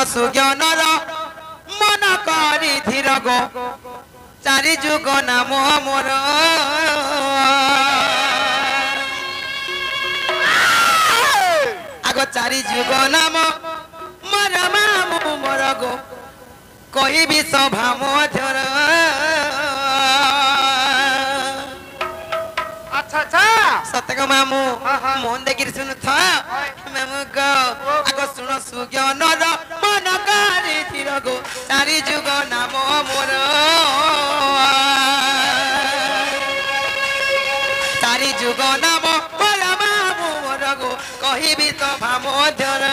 सुज्ञानर मन करी धीर गो चारि जुग नाम मोर आगो चारि जुग नाम मोर मामू मोर गो कही भी सभा मधुर सत्यक मामू मोहन देखिर सुनु था मामू गो आगो सुनो सुज्ञानर मन करी धीर गो चारि जुग नाम मोर चारि जुग नाम मोर मामू मोर गो कही भी सभा मधुर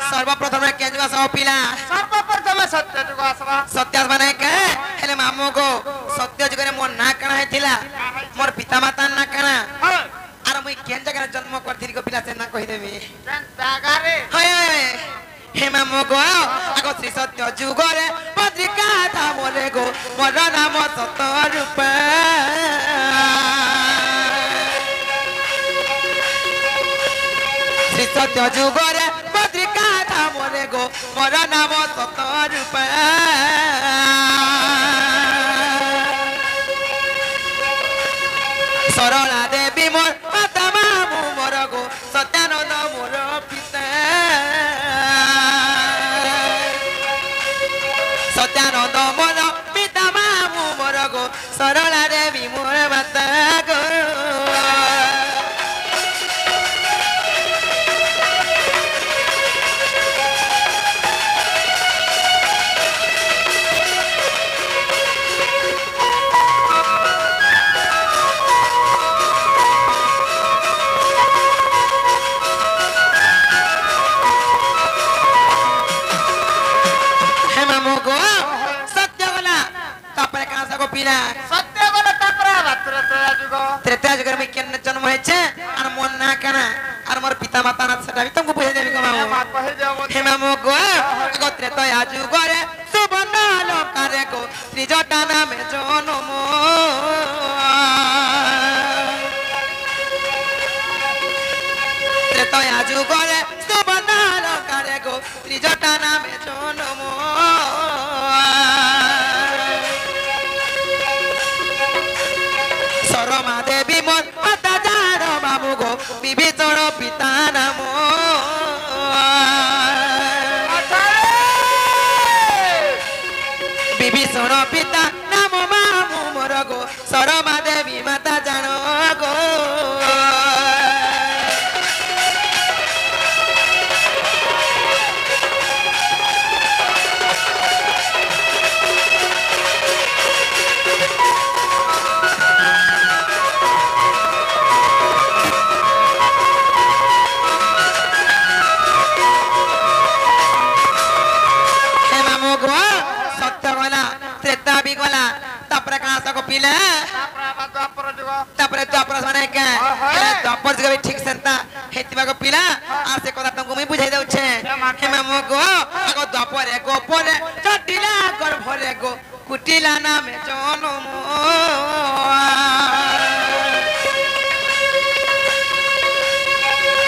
सर्वप्रथम केजुआ सब पिला सर्वप्रथम सत्य जुग आसवा सत्य माने के हेले मामू को सत्य जुगरे मोर ना कणा हेतिला मोर पिता माता ना कणा आर मुई केन जगह जन्म करथिरी को पिला से ना कहि देबी जागारे होय हे मामू को आगो श्री सत्य जुगरे पत्रिका था मोरे गो मोर नाम सत्य रूप श्री सत्य जुगरे पत्रिका था मोरे गो मोर नाम सत्य रूप सरला देवी मोर माता मामू मोर गो सत्यानंद मोर पिता सत्यानंद मोर पिता मामू मोर गो सरला देवी मोर माता गो सत्य बोले तपरा त्रेता जुग त्रेता जुग में केन जन्म है छे और मन ना कना और मोर पिता माता ना सेटा भी तुमको बुझे देबी को मामू हे मामू गो आगो त्रेता जुग रे सुबन लोकारे को त्रिजटा नाम जन्म त्रेता जुग रे सुबन लोकारे को त्रिजटा नाम जन्म सरमा देवी मोर माता जान बाबू गो विभीषण पिता नाम विभीषण पिता नाम मामू मोर गो सरमा देवी माता जान गो गला तपरे कहां से को पिले तपरे द्वापर माने के द्वापर जगह ठीक सेंता हेतिबा को पिला आ से কথা तुमको मैं बुझाई दउ छे हे मामू गो आगो द्वापर गो परे चटिला कर भरे गो कुटिला नाम जनम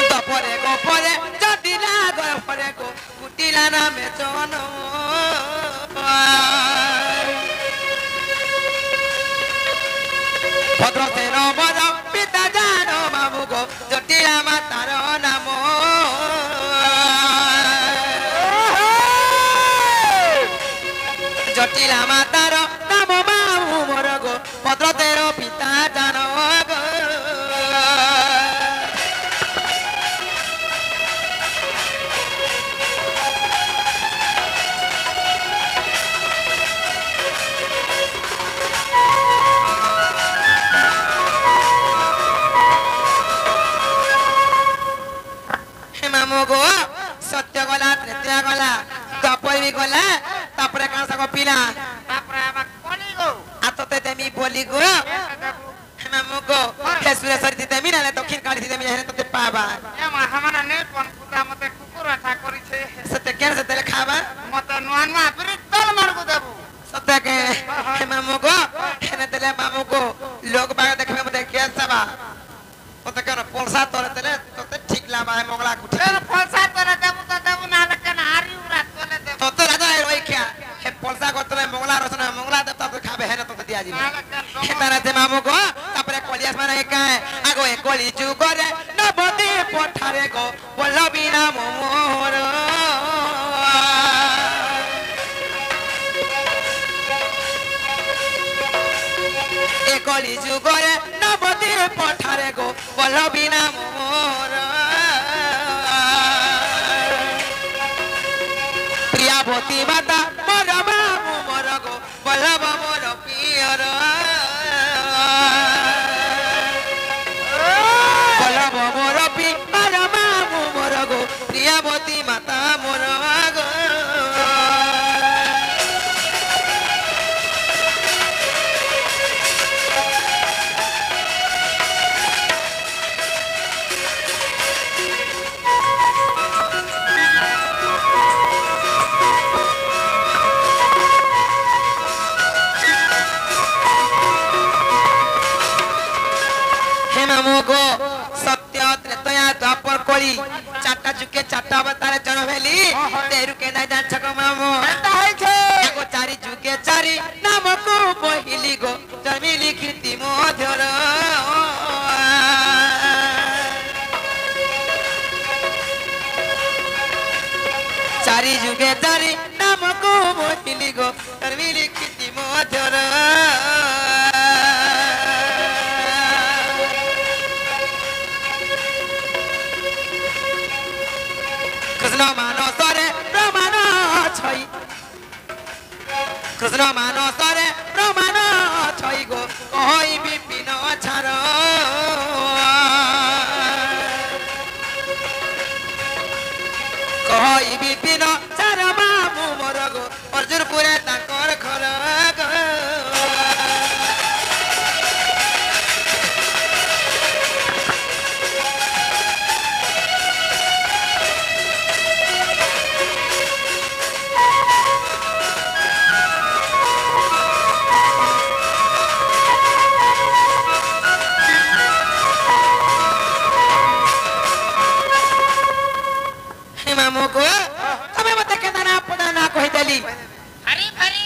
द्वापर गो परे चटिला कर भरे गो कुटिला नाम जनम भद्र सेन मोर पिता जान बाबू गो जटिला मातार नाम जटिला मातार नाम बाबू मोर गो भद्र तेर पिता जान गो राजा गला द्वापर भी गला तापरे कान सको पिला ତାପରେ ଆମେ କଲି ଗୋ आतते देमी बोली गो मामुगो फेसुरे सरिति देमी ना दक्षिण काली देमी हेरे तते पाबा ଏ ମା ହାମାନେ ନେ ପନକୁଟା ମତେ କୁକୁର ଆଠା କରିଛେ सते केन सते खाबा ମତେ ନୂଆ ନୂଆ ପିରିତଲ ମାରକୁ ଦେବୁ सते के मामुगो हेने देले मामुगो लोग बाग देखबे मते के सबा तते कर पोलसा तोरे देले तते ठीक लाबा है मंगला कुछ ଏ ପଇସା ତୋରେ ଦେବୁ ତ ଦେବୁ ନା ଲେକେ ନା ହାରି ଉରା ତୋଲେ ଦେବୁ तते राजा रोई क्या हे पोलसा करतले मंगला रसना मंगला देवता तो खाबे हेने तते दिया जी ନା ଲେକେ हेतारा ते मामुगो तापरे कोलियास माने एका आगो ए कोली जुगरे नबदी पठारे गो बोलबिना मोर ए कोली जुगरे नबदी पठारे गो बोलबिना मोर प्रियावती माता मोर बाबू मोर गो बोलब मोर पियर बोलब मोर पियर बाबू मोर गो प्रियावती माता मोर गो हे मामुगो सत्य त्रेतया द्वापर कोली चाटा जुके चाटा अवतार जन भेली तेरु के ना जान छको मामु ଏଟା ହେଇଛେ एगो चारी जुके चारी नाम को पहिली गो जमी लिखिति मध्यर चारी जुगे चारी नाम को पहिली गो जमी लिखिति मध्यर कृष्ण मानसरे प्रमाण छै कृष्ण मानसरे प्रमाण छै गो कहि विपिन छार कहि विपिन छार बाबू मोर गो अर्जुन पुरे ताकर घर मामुगो तमे मते केना ना पदा ना कहि देली ହାରି ଭାରି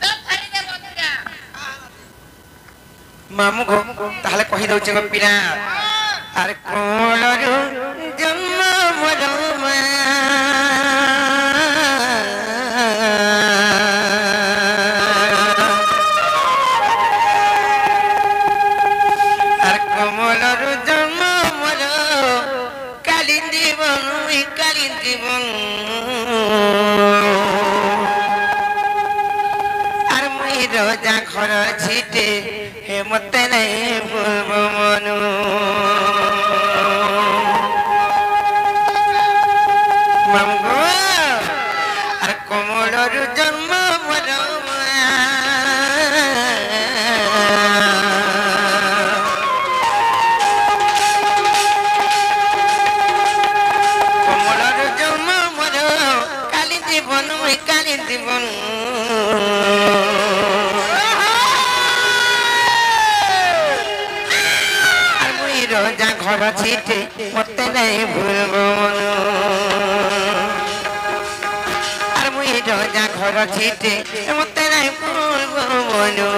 ତ ଭାରି ଦେ ବନ୍ଧୁରା मामुगो ताहले कहि दउछ गो पिरा अरे कोलरु जन्म मरमा अरे कोमलरु जन्म मर कालिंदी बन अरे मुई रोजा घर छिटे हे मते नहीं भूलब मनु मामुगो अरे कोमलरु जन्म मर कोमलरु जन्म मर काली जीवन काली जीवन रोजा घर छिटे मते नहीं भूलब मनु अरे मुई रोजा घर छिटे मते नहीं भूलब मनु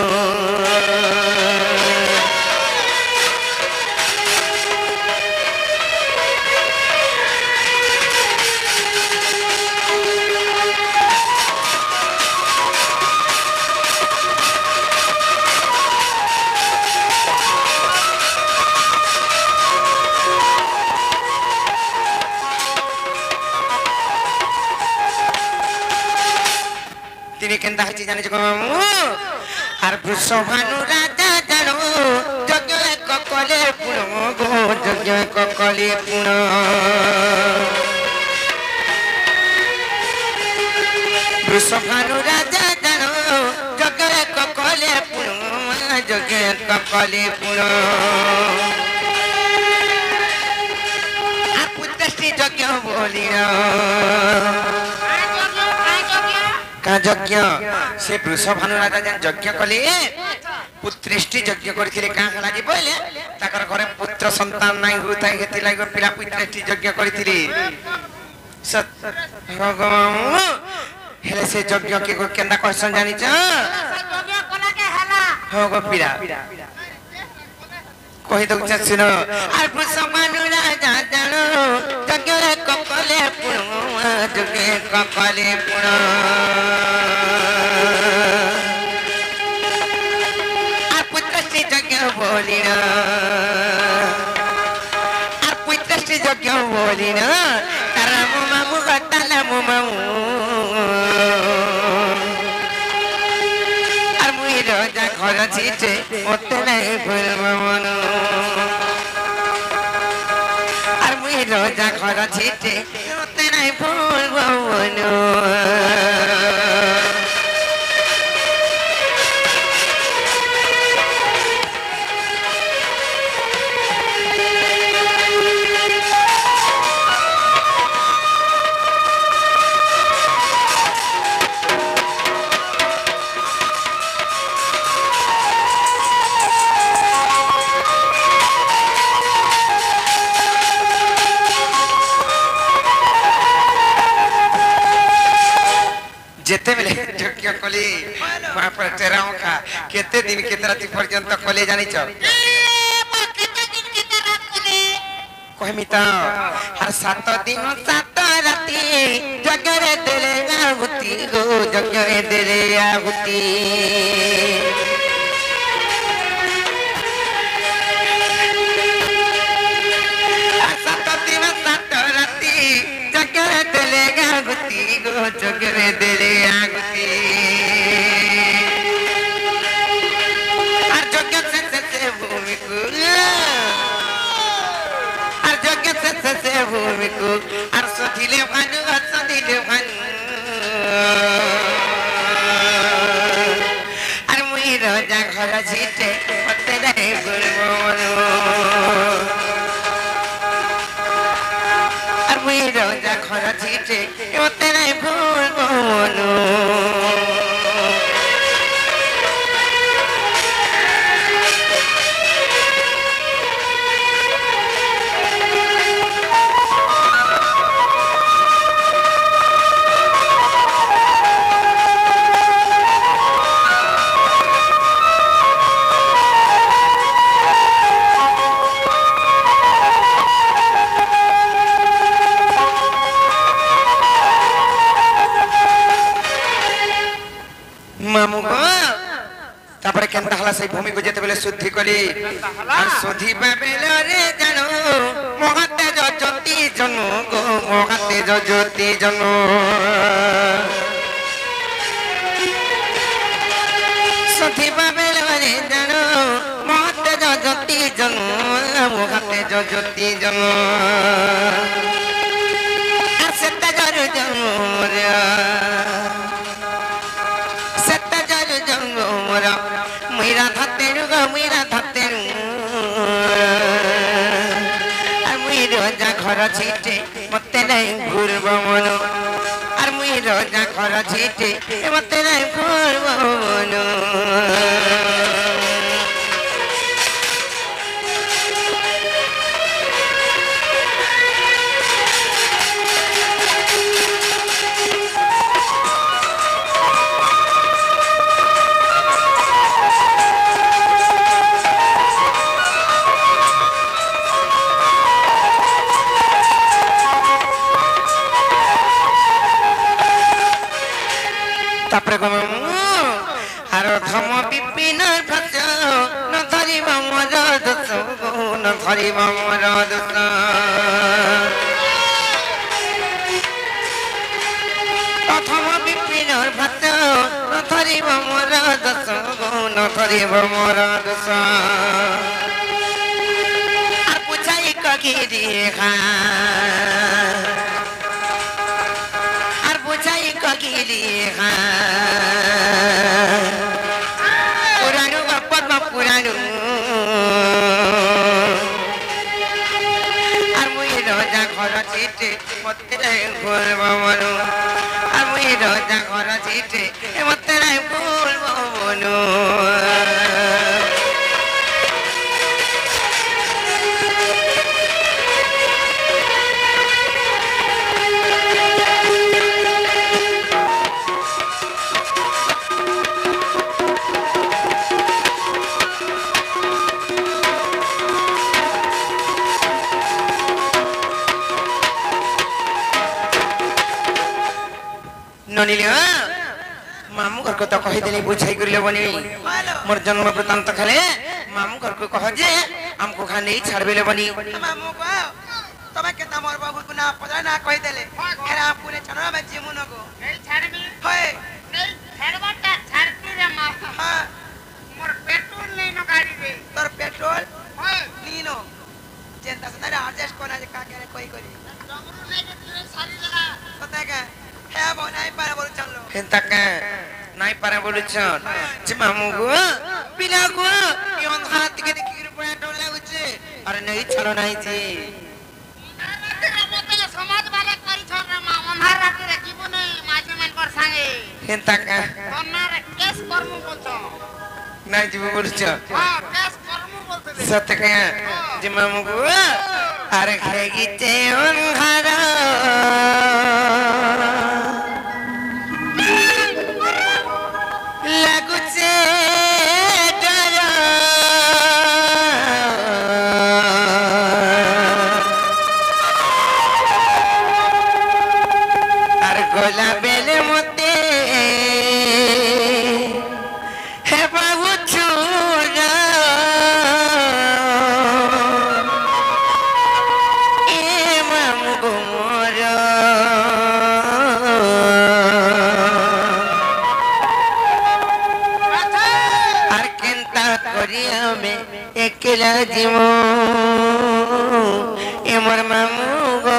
তিনি কেনতা হইছে জানিছ মামু আর বৃষভানু রাজা জানো যজ্ঞ এক কলে পুণ গো যজ্ঞ এক কলে পুণ বৃষভানু রাজা জানো যজ্ঞে কলে পুর যজ্ঞে কলে পুর আর পুত্রশ্রী যজ্ঞ বলিল যজ্ঞ সে বৃষভানু রাজা যেন যজ্ঞ কলে পুত্রেষ্টি যজ্ঞ করেছিলে কাঁ হলা যে বলে তাকর ঘরে পুত্র সন্তান নাই হইতাই হেতি লাগি পিলা পুত্রেষ্টি যজ্ঞ করিଥିଲି ভগবান হেলে সে যজ্ঞ কে কেন্দা কইছন জানিছ হো গো পিলা কহি দઉં শুন আর বৃষভানু রাজা জানো যজ্ঞ কলে পুর যজ্ঞ কলে পুর বলিল আর পুত্রশ্রী যজ্ঞ বলিল তারা মামু গতালা মামু আর মুই রাজা ঘর ছিটে মতে নাই ভুলব মন আর মুই রাজা ঘর ছিটে মতে নাই ভুলব মন যেতে বেলে যজ্ঞ কলি মহাপ্রভু তেরাওখা কেতে দিন কেতে রাতি পর্যন্ত কলে জানিছ কহমি তো আর 7 দিন 7 রাতি যজ্ঞরে দেলে আহুতি গো যজ্ঞরে দেলে আহুতি যজ্ঞরে দেলে আগুতি আর যজ্ঞ শেষে ভূমিকু আর যজ্ঞ শেষে ভূমিকু আর সধিলে ভানু আর মুই রাজা ঘর ছিটে মতে নাই ভুলব আর মুই রাজা ঘর ছিটে মতে নাই ভুলব মামু গো তারপরে কেনতা হলা সেই ভূমি কো যেতে বেলে শুদ্ধি কলি আর শুদ্ধি বেলে রে জানো মহাতে জ্যোতি জন গো মহাতে জ্যোতি জন শুদ্ধি বেলে রে জানো মহাতে জ্যোতি জন মহাতে জ্যোতি জন আর সেটা জরু জন মুইরা ধাতেরু গো মুইরা ধাতেরু আর মুই রাজা ঘর ছিটে মতে নাই ঘুরব মন আর মুই রাজা ঘর ছিটে মতে নাই ঘুরব মন তারপরে আর ধম বিপিন ভ্রজ ন ধরিব মর দোষ ন ধরিব মর দোষ প্রথম বিপিন ভ্রজ ন ধরিব মর দোষ ন ধরিব মর দোষ আর পুছাই কগিরি খা আর পুছাই सकिली पुरानो गप्पमा पुरानो আর মুই রজা ঘর চিটে মতে বলব মনু আর মুই রজা ঘর চিটে মতে বলব মনু ननिले मामू घर को तो कहि देली बुझाई करले बनी मोर जन्म वृत्तांत खाले मामू घर को कह जे हमको खाने छाड़बेले बनी मामू को तबे केता मोर बाबू को ना पता ना कहि देले फिर आप पुने चनवा में जीमुन को नहीं छाड़बी होय नहीं छाड़बाटा छाड़ती रे मां हां मोर पेट्रोल लेनो गाड़ी रे तोर पेट्रोल होय नीनो जेंता से तारे एडजस्ट कोना जे का करे कोई करी डबरू ले के तेरे सारी लगा पता है क्या है बोनाई पारा बोल चलो हेंता का नाई पारा बोल चल जे मामू को पिला को योन हाथ के देखि रुपया डोला उचे अरे नहीं छलो नहीं जी मते समाज वाले करी छोड़ रे मां अंधार राती रे जीवन माजे मन कर संगे हेंता का कोना रे केस करमु बोलछो नहीं जीव बोल चल हां केस करमु बोलते सत्य का जे मामू को अरे खेगी ते अंधार लगुचे डरा अर गोला बेले मोते हे बाबू छुरा ए मामू गुमरा में एकला जीवो ए मोर मामू गो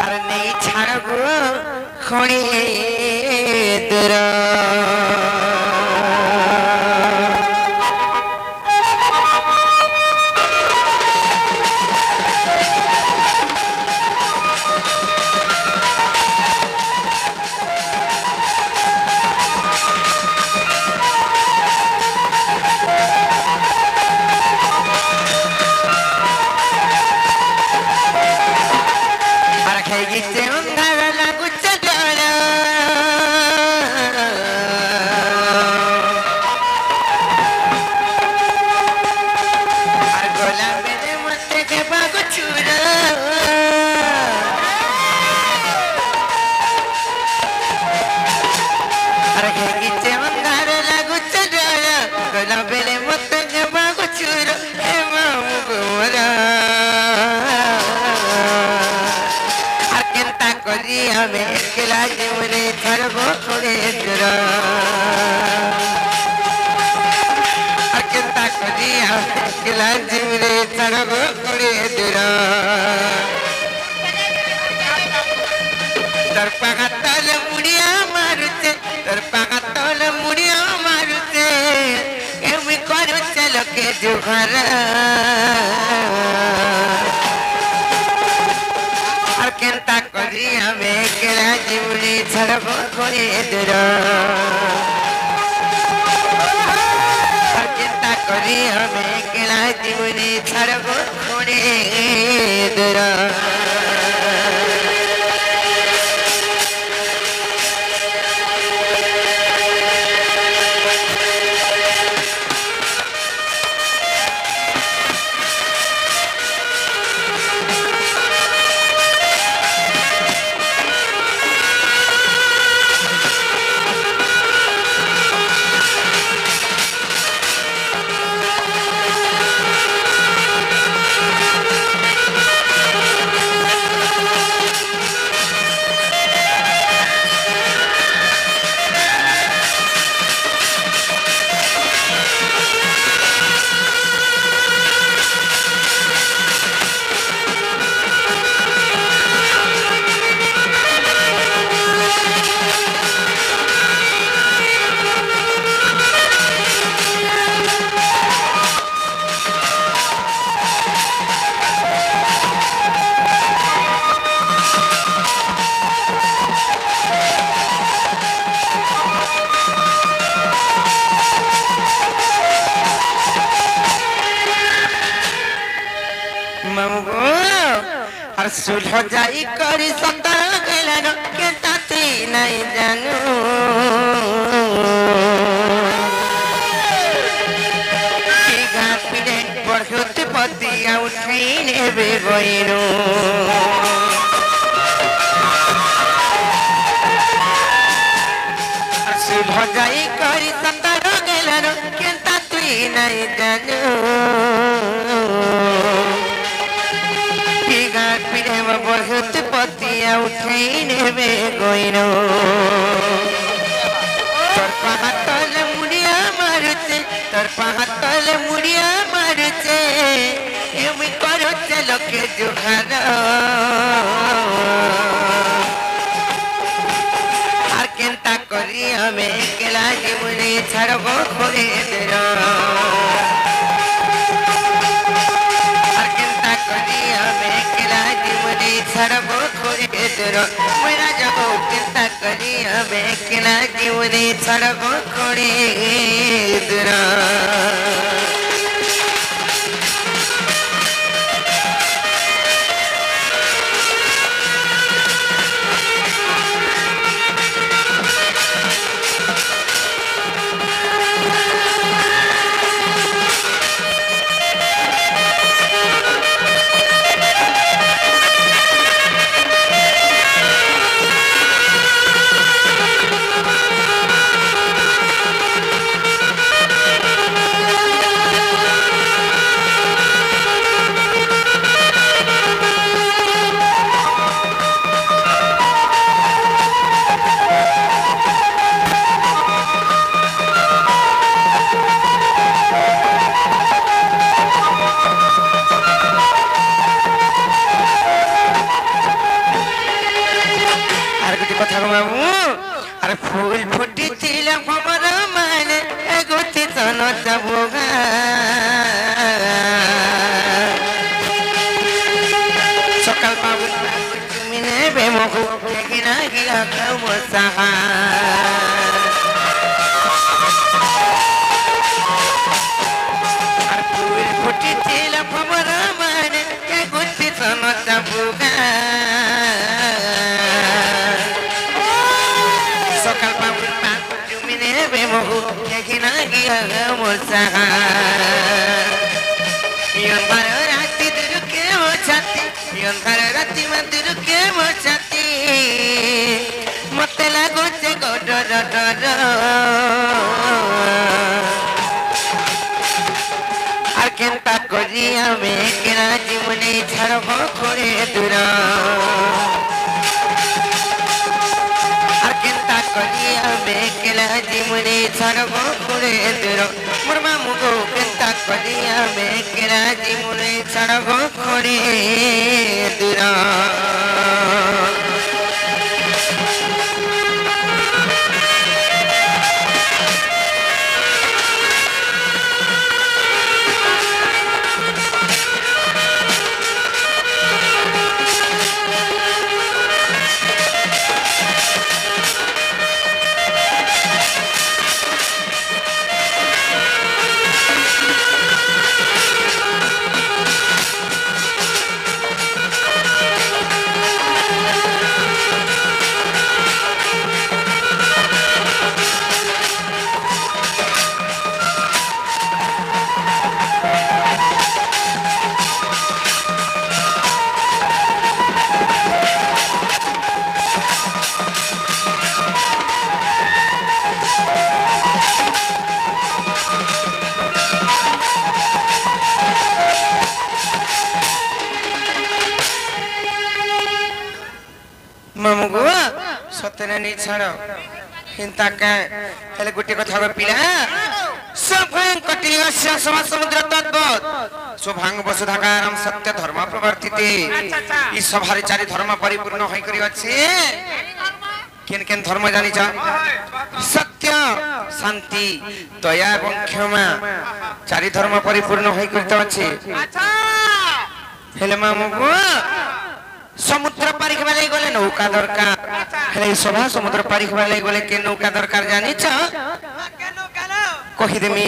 अरे नहीं छाड़ गो खणी दूर हमें एकला जीवने छड़बो थोड़े दूर अकेता करी हमें एकला जीवने छड़बो थोड़े दूर दर्पा तल मुड़िया मारुते दर्पा तल मुड़िया मारुते एमी करो चलो के जुगर केंता करी हमें केला जीवनी छड़बो थोड़े दूर केंता करी हमें केला जीवनी छड़बो थोड़े दूर गो और सुलह जाई करी संतर गेलानो के ताती नहीं जानू की घाट पिने बढ़ते पति उठैने बेगइनु सुलह जाई करी संतर गेलानो के ताती नहीं जानू बहुत पतिया उठैने बेगइनु तोर पातल मुड़िया मारुचे एमि करते लोके जुहार आर केनता करी हमें केला जीवने छड़बो खोले देरो छड़बो खोरे तेरो मेरा जगो चिंता करी हमें किला जीवने छड़बो खोरे तेरो फूल फुटी चिला हमर मन एगोती तन तबोगा सकाल बाबू तुमिने बेमखु किना गिला कमसा फूल फुटी चिला हमर मन एगोती तन तबोगा सकाल बाबू तुमिने बेमखु किना गिला कमसा यंबर राती दुरुके हो छाती यंबर राती में दुरुके हो छाती मते लागो से गोडर डर आर केनता करी हमें केना जीवने छड़बो खोरे दूर आर केनता करी हमें केना जीवने छड़बो खोरे दूर मोर मामू को केनता करी हमें केना जीवने छड़बो खोरे दूर मामुगो सतने नहीं छाड़ हिंता के हेले गुटी को थागो पिला सभयं कटियस्य समा समुद्र तद्वत् शुभांग वसुधाकारम सत्य धर्म प्रवर्तिते ई सभारे चारि धर्म परिपूर्ण होई करी अछि केन केन धर्म जानि छ सत्य शांति दया एवं क्षमा चारि धर्म परिपूर्ण होई करते अछि अच्छा हेले मामुगो समुद्र पारी के वाले गले नौका दरकार हेले सभा समुद्र पारी के वाले गले के नौका दरकार जानि छ के नौका न कहि देमी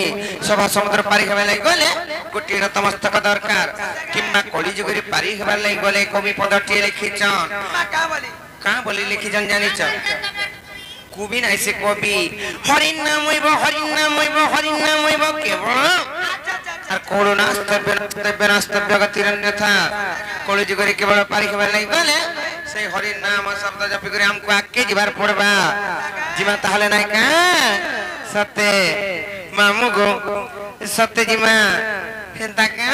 सभा समुद्र पारी के वाले गले गोटे नतमस्तक दरकार किंबा कली जुग रे पारी हेबार लागि गले कवि पदटी लिखिछन का बोली लिखिछन जानिछ कवि নাই সে কবি হরিণ নাম হইব কেবল আর করুণা স্তব্য গতির अन्यथा কলি যুগ রে কেবল পারি হেবার लागि গলে সেই হরিণ নাম শব্দ জপি করে আমকো আকে জিবার পড়বা জিমা তাহলে নাই কা সতে মামু গো সতে জিমা হেন্তা কা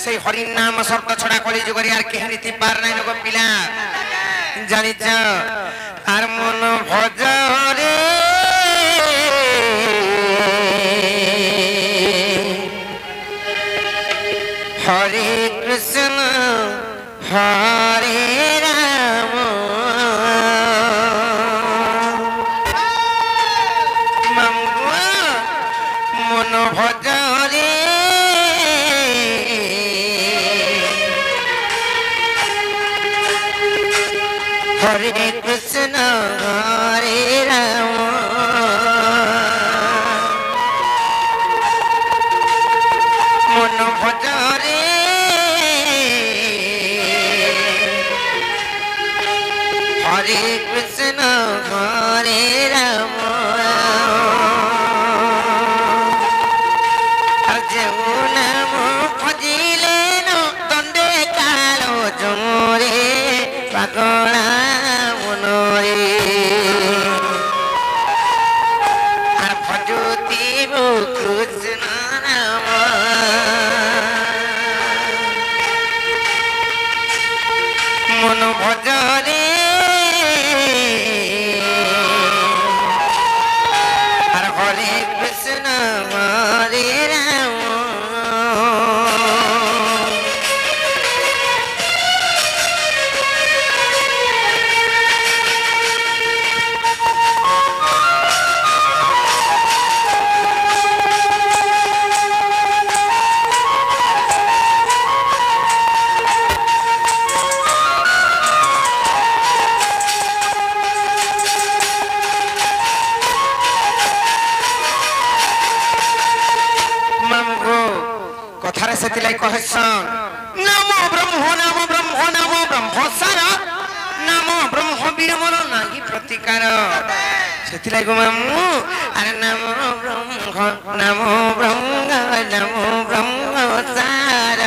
সেই হরিণ নাম শব্দ ছড়া কলি যুগ রে আর কেহি নীতি পার নাই গো পিলা জানিছ আর মন ভজরে হরে কৃষ্ণ হরে রাম মন ভজরে হরে কৃষ্ণ হরে রাম মন ভজরে হরে কৃষ্ণ হরে রাম আর যেও নাম ভজিলে দণ্ডে কালো জমরে পাগলা মনরে আর ভজতি কৃষ্ণ নাম মন ভজরে আর হরে কৃষ্ণ হরে রাম কথারে সেতিলাই কহেছন নাম ব্রহ্ম সার নাম ব্রহ্ম বিরমর নাহি প্রতিকার সেতিলাই গো মামু আরে নাম ব্রহ্ম সার আরে নাম ব্রহ্ম সার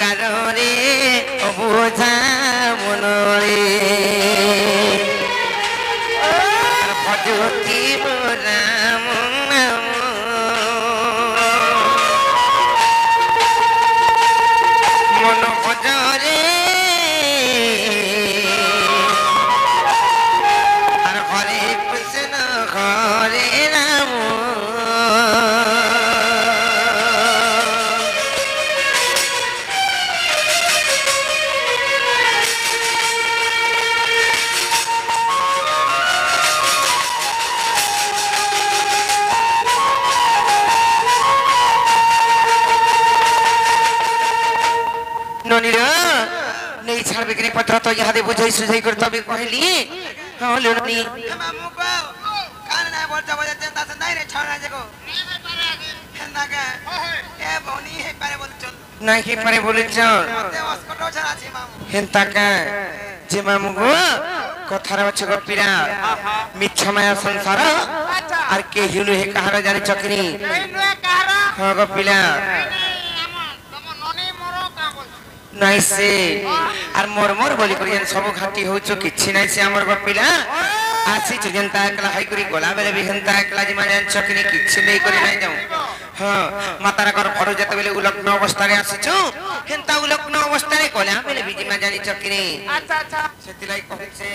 কারণে অবোঝা মনরে ভজতি রাম নাম মন ভজরে আর হরে কৃষ্ণ হরে রাম ननीरा नहीं छाड़ बिक्री पत्र तो यहाँ दे बुझाई सुझाई कर तभी कहली हाँ लोनी मामू को कान ना बोल जा बजा जनता से नहीं रे छोड़ा जको ना का ए बोनी है पारे बोल चल नहीं पारे बोले चल ते अस्पताल छरा छी मामू हेंता का जे मामू गो कथार बच्चे को पीरा मिच्छा माया संसार और के हिलु है कहारा जाने चक्री हाँ गो पीला নাই সে আর মরমর বলি করি সব ঘাটি হউছ কিছু নাই সে আমার বাপিলা আসি যেনতা একলা হাই করি গলা বেলে বিহন্তা একলা জিমা জান চকনি কিছু নেই করি নাই যাও হ্যাঁ মাতারা কর ফড় যেতে বেলে উলগ্ন অবস্থায় আসিছু হেনতা উলগ্ন অবস্থায় গলা বেলে বিজিমা জানি চকনি আচ্ছা আচ্ছা সেতিলাই কইছে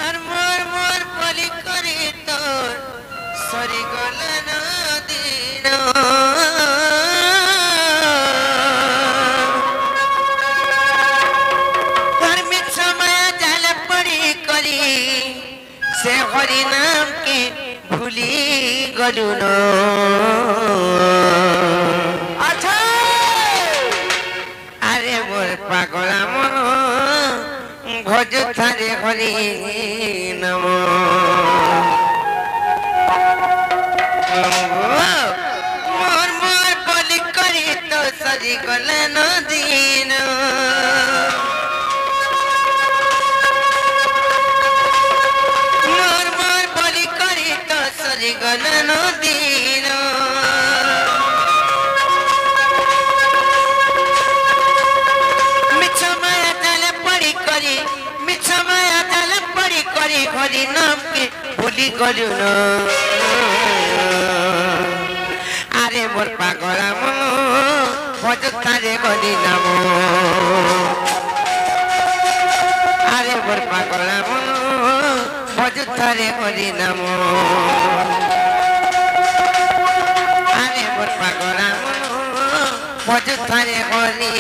আর মরমর বলি করি তোর সরি গলা না দিন से हरि नाम के भूली गलु न পাগলা মন ভজ থারে হরি নম মোর মোর বলি করি তো সরি গলে নদীন মোর মোর বলি করি তো সরি গলে নদীন হরি নামকে ভুলি করু আরে মোর পাগলা মন ভজ তারে হরি নাম আরে মোর পাগলা মন ভজ তারে হরি নাম আরে মোর পাগলা মন ভজ তারে হরি